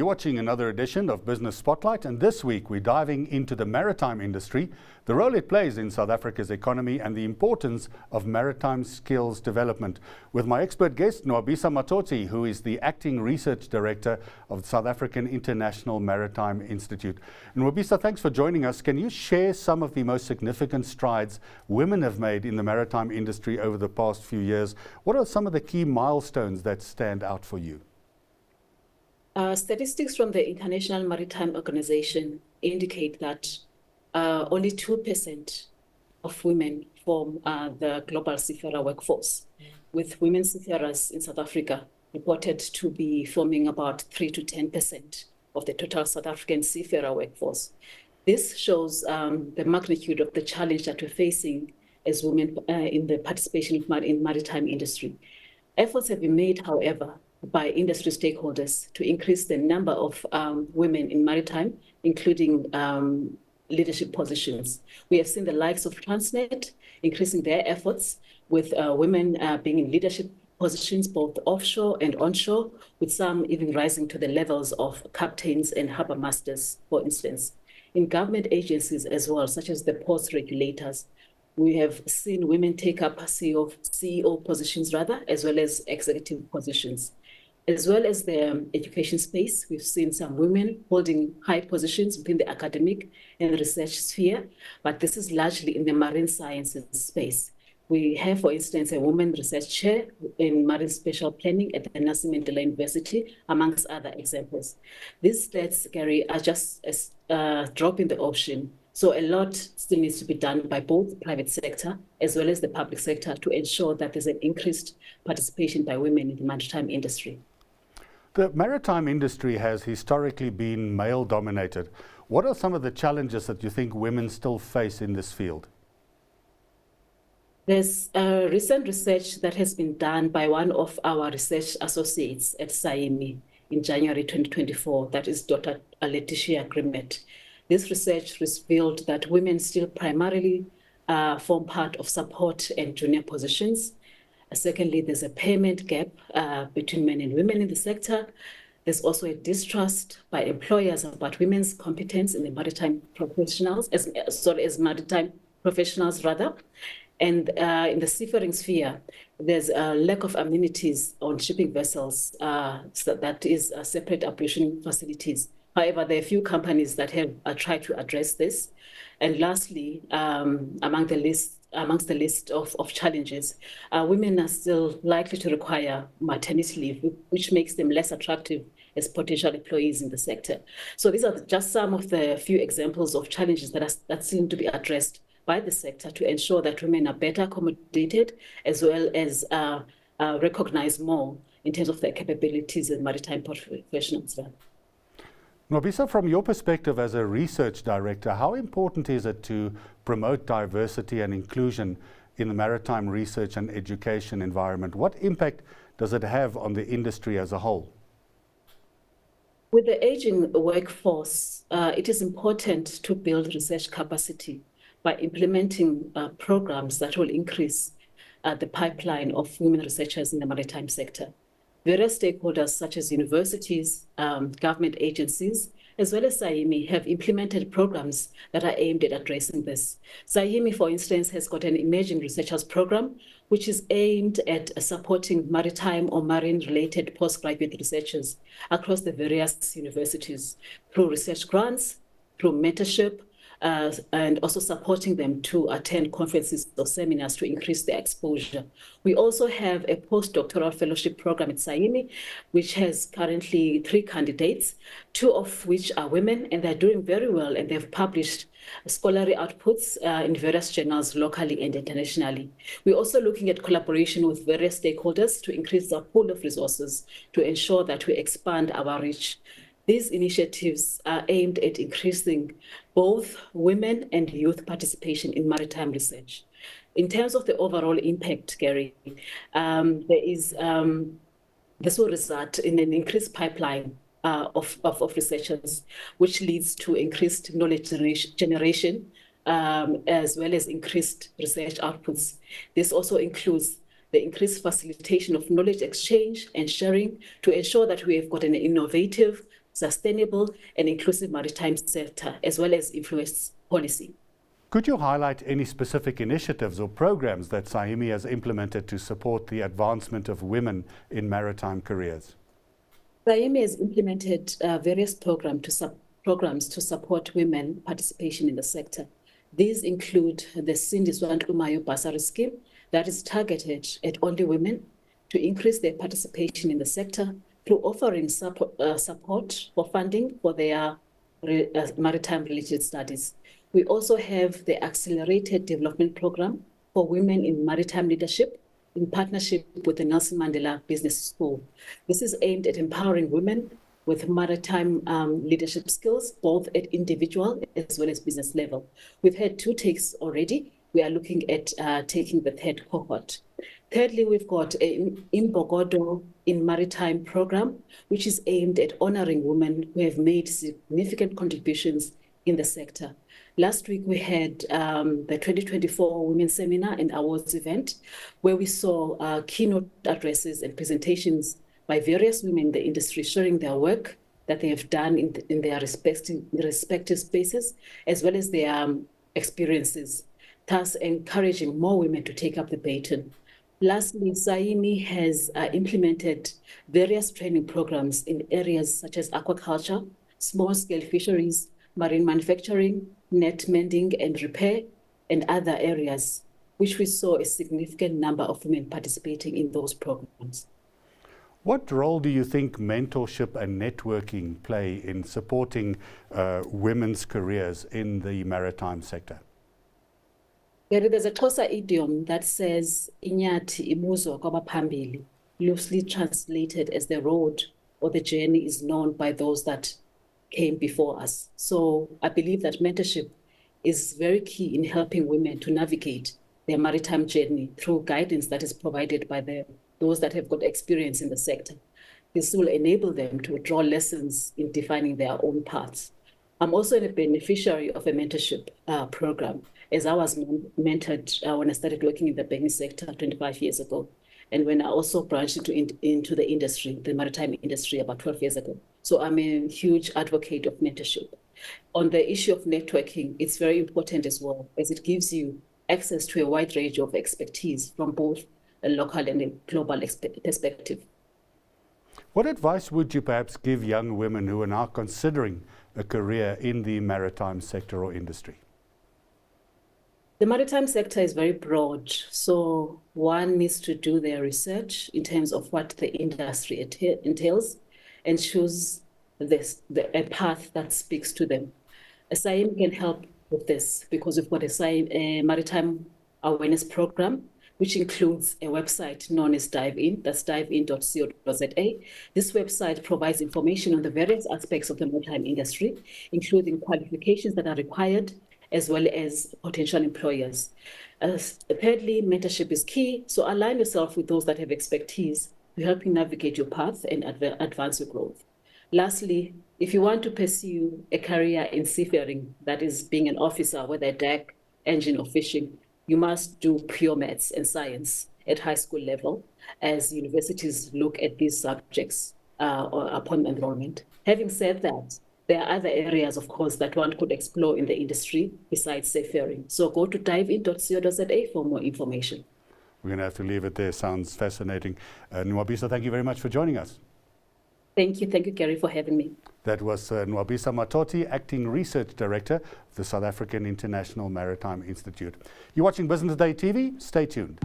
watching another edition of Business Spotlight, and this week we're diving into the maritime industry, the role it plays in South Africa's economy and the importance of maritime skills development, with my expert guest Nwabisa Matoti, who is the Acting Research Director of the South African International Maritime Institute. Nwabisa, thanks for joining us. Can you share some of the most significant strides women have made in the maritime industry over the past few years? What are some of the key milestones that stand out for you? Statistics from the International Maritime Organization indicate that only 2% of women form the global seafarer workforce, with women seafarers in South Africa reported to be forming about 3 to 10% of the total South African seafarer workforce. This shows the magnitude of the challenge that we're facing as women in the participation in maritime industry. Efforts have been made, however, by industry stakeholders to increase the number of women in maritime, including leadership positions. We have seen the likes of Transnet increasing their efforts with women being in leadership positions both offshore and onshore, with some even rising to the levels of captains and harbour masters, for instance. In government agencies as well, such as the ports regulators, we have seen women take up CEO positions as well as executive positions. As well as the education space, we've seen some women holding high positions within the academic and research sphere, but this is largely in the marine sciences space. We have, for instance, a woman research chair in marine spatial planning at the Nelson Mandela University, amongst other examples. These stats, Gary, are just a drop in the ocean. So a lot still needs to be done by both the private sector as well as the public sector to ensure that there's an increased participation by women in the maritime industry. The maritime industry has historically been male-dominated. What are some of the challenges that you think women still face in this field? There's recent research that has been done by one of our research associates at SAIMI in January 2024, that is Dr. Letitia Grimmett. This research revealed that women still primarily form part of support and junior positions. Secondly, there's a payment gap between men and women in the sector. There's also a distrust by employers about women's competence in the maritime professionals, as maritime professionals rather. And in the seafaring sphere, there's a lack of amenities on shipping vessels, so that is separate ablution facilities. However, there are a few companies that have tried to address this. And lastly, amongst the list of challenges, women are still likely to require maternity leave, which makes them less attractive as potential employees in the sector. So these are just some of the few examples of challenges that seem to be addressed by the sector to ensure that women are better accommodated as well as recognized more in terms of their capabilities as maritime professionals. Nwabisa, from your perspective as a research director, how important is it to promote diversity and inclusion in the maritime research and education environment? What impact does it have on the industry as a whole? With the aging workforce, it is important to build research capacity by implementing programs that will increase the pipeline of women researchers in the maritime sector. Various stakeholders such as universities, government agencies, as well as SAIMI have implemented programs that are aimed at addressing this. SAIMI, for instance, has got an Emerging Researchers Program, which is aimed at supporting maritime or marine-related postgraduate researchers across the various universities through research grants, through mentorship, and also supporting them to attend conferences or seminars to increase their exposure. We also have a postdoctoral fellowship program at SAIMI, which has currently 3 candidates, 2 of which are women, and they're doing very well, and they've published scholarly outputs in various journals locally and internationally. We're also looking at collaboration with various stakeholders to increase the pool of resources to ensure that we expand our reach. These initiatives are aimed at increasing both women and youth participation in maritime research. In terms of the overall impact, Gary, this will result in an increased pipeline of researchers, which leads to increased knowledge generation as well as increased research outputs. This also includes the increased facilitation of knowledge exchange and sharing to ensure that we have got an innovative, sustainable and inclusive maritime sector, as well as influence policy. Could you highlight any specific initiatives or programs that SAIMI has implemented to support the advancement of women in maritime careers? SAIMI has implemented various programs to support women participation in the sector. These include the Sindiswa Ntumayo bursary scheme that is targeted at only women to increase their participation in the sector through offering support for funding for their maritime-related studies. We also have the Accelerated Development Program for Women in Maritime Leadership in partnership with the Nelson Mandela Business School. This is aimed at empowering women with maritime leadership skills, both at individual as well as business level. We've had 2 takes already. We are looking at taking the 3rd cohort. Thirdly, we've got an Imbogodo in Maritime program, which is aimed at honoring women who have made significant contributions in the sector. Last week, we had the 2024 Women's Seminar and Awards event, where we saw keynote addresses and presentations by various women in the industry sharing their work that they have done in their respective spaces, as well as their experiences, thus encouraging more women to take up the baton. Lastly, SAIMI has implemented various training programs in areas such as aquaculture, small-scale fisheries, marine manufacturing, net mending and repair, and other areas, which we saw a significant number of women participating in those programs. What role do you think mentorship and networking play in supporting women's careers in the maritime sector? There's a Xhosa idiom that says, "Inyathi ibuzo kwabaphambili," loosely translated as the road or the journey is known by those that came before us. So I believe that mentorship is very key in helping women to navigate their maritime journey through guidance that is provided by those that have got experience in the sector. This will enable them to draw lessons in defining their own paths. I'm also a beneficiary of a mentorship program, as I was mentored when I started working in the banking sector 25 years ago, and when I also branched into the industry, the maritime industry, about 12 years ago. So I'm a huge advocate of mentorship. On the issue of networking, it's very important as well, as it gives you access to a wide range of expertise from both a local and a global perspective. What advice would you perhaps give young women who are now considering a career in the maritime sector or industry? The maritime sector is very broad, so one needs to do their research in terms of what the industry entails and choose a path that speaks to them. A SAIMI can help with this because we've got a maritime awareness program, which includes a website known as Dive In, that's divein.co.za. This website provides information on the various aspects of the maritime industry, including qualifications that are required, as well as potential employers. Thirdly, mentorship is key, so align yourself with those that have expertise to help you navigate your path and advance your growth. Lastly, if you want to pursue a career in seafaring, that is being an officer, whether deck, engine or fishing, you must do pure maths and science at high school level, as universities look at these subjects upon enrollment. Having said that, there are other areas, of course, that one could explore in the industry besides seafaring. So go to divein.co.za for more information. We're going to have to leave it there. Sounds fascinating. Nwabisa, thank you very much for joining us. Thank you, Gary, for having me. That was Nwabisa Matoti, Acting Research Director of the South African International Maritime Institute. You're watching Business Day TV. Stay tuned.